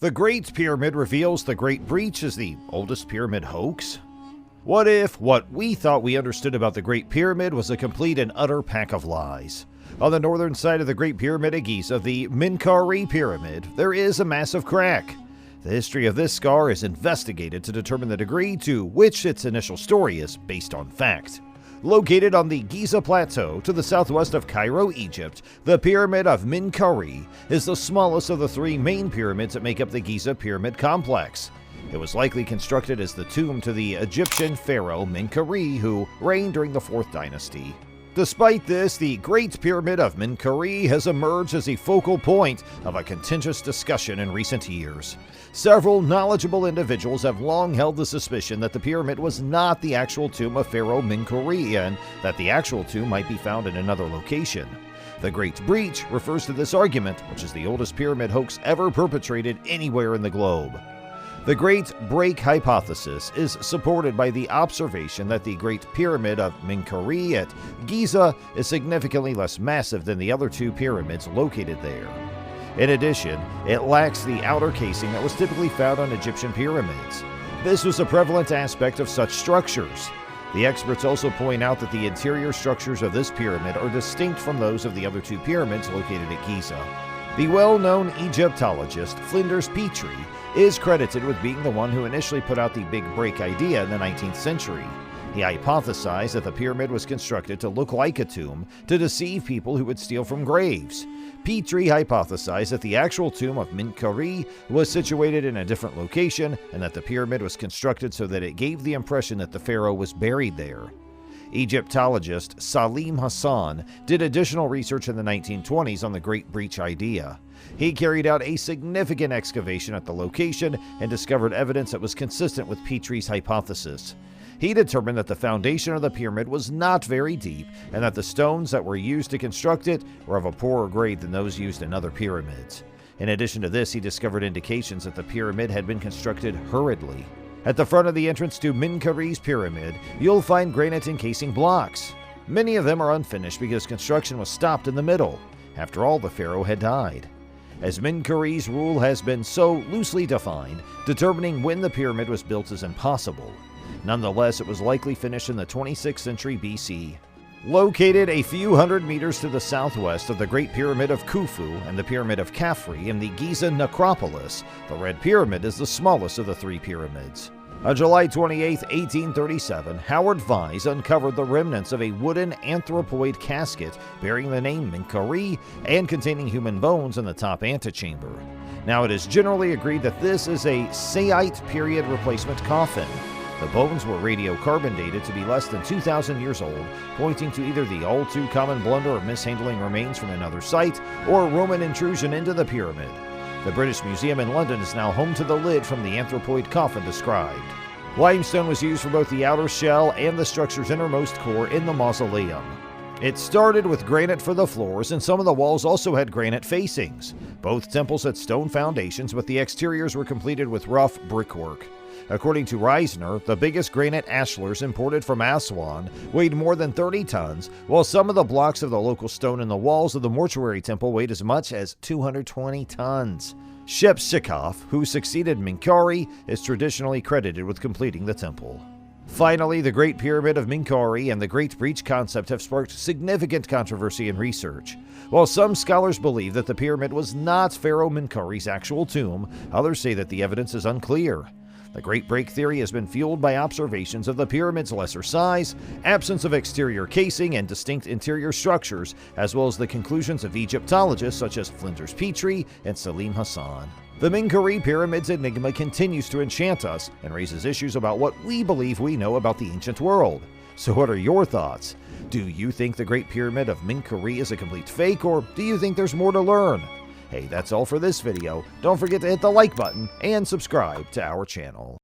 The Great Pyramid reveals the Great Breach is the oldest pyramid hoax? What if what we thought we understood about the Great Pyramid was a complete and utter pack of lies? On the northern side of the Great Pyramid at Giza, the MENKAURE Pyramid, there is a massive crack. The history of this scar is investigated to determine the degree to which its initial story is based on fact. Located on the Giza Plateau to the southwest of Cairo, Egypt, the Pyramid of MENKAURE is the smallest of the three main pyramids that make up the Giza Pyramid Complex. It was likely constructed as the tomb to the Egyptian pharaoh MENKAURE, who reigned during the 4th dynasty. Despite this, the Great Pyramid of MENKAURE has emerged as a focal point of a contentious discussion in recent years. Several knowledgeable individuals have long held the suspicion that the pyramid was not the actual tomb of Pharaoh MENKAURE and that the actual tomb might be found in another location. The Great Breach refers to this argument, which is the oldest pyramid hoax ever perpetrated anywhere in the globe. The Great Break hypothesis is supported by the observation that the Great Pyramid of MENKAURE at Giza is significantly less massive than the other two pyramids located there. In addition, it lacks the outer casing that was typically found on Egyptian pyramids. This was a prevalent aspect of such structures. The experts also point out that the interior structures of this pyramid are distinct from those of the other two pyramids located at Giza. The well-known Egyptologist Flinders Petrie is credited with being the one who initially put out the Big Break idea in the 19th century. He hypothesized that the pyramid was constructed to look like a tomb to deceive people who would steal from graves. Petrie hypothesized that the actual tomb of MENKAURE was situated in a different location and that the pyramid was constructed so that it gave the impression that the pharaoh was buried there. Egyptologist Salim Hassan did additional research in the 1920s on the Great Breach idea. He carried out a significant excavation at the location and discovered evidence that was consistent with Petrie's hypothesis. He determined that the foundation of the pyramid was not very deep and that the stones that were used to construct it were of a poorer grade than those used in other pyramids. In addition to this, he discovered indications that the pyramid had been constructed hurriedly. At the front of the entrance to MENKAURE's pyramid, you'll find granite encasing blocks. Many of them are unfinished because construction was stopped in the middle. After all, the pharaoh had died. As MENKAURE's rule has been so loosely defined, determining when the pyramid was built is impossible. Nonetheless, it was likely finished in the 26th century BC. Located a few hundred meters to the southwest of the Great Pyramid of Khufu and the Pyramid of Khafre in the Giza necropolis, the Red Pyramid is the smallest of the three pyramids. On July 28, 1837, Howard Vyse uncovered the remnants of a wooden anthropoid casket bearing the name MENKAURE and containing human bones in the top antechamber. Now, it is generally agreed that this is a Saite period replacement coffin. The bones were radiocarbon dated to be less than 2,000 years old, pointing to either the all-too-common blunder of mishandling remains from another site or Roman intrusion into the pyramid. The British Museum in London is now home to the lid from the anthropoid coffin described. Limestone was used for both the outer shell and the structure's innermost core in the mausoleum. It started with granite for the floors, and some of the walls also had granite facings. Both temples had stone foundations, but the exteriors were completed with rough brickwork. According to Reisner, the biggest granite ashlars imported from Aswan weighed more than 30 tons, while some of the blocks of the local stone in the walls of the mortuary temple weighed as much as 220 tons. Shepsechkov, who succeeded MENKAURE, is traditionally credited with completing the temple. Finally, the Great Pyramid of MENKAURE and the Great Breach concept have sparked significant controversy in research. While some scholars believe that the pyramid was not Pharaoh MENKAURE's actual tomb, others say that the evidence is unclear. The Great Break theory has been fueled by observations of the pyramid's lesser size, absence of exterior casing and distinct interior structures, as well as the conclusions of Egyptologists such as Flinders Petrie and Salim Hassan. The MENKAURE Pyramid's enigma continues to enchant us and raises issues about what we believe we know about the ancient world. So what are your thoughts? Do you think the Great Pyramid of MENKAURE is a complete fake, or do you think there's more to learn? Hey, that's all for this video. Don't forget to hit the like button and subscribe to our channel.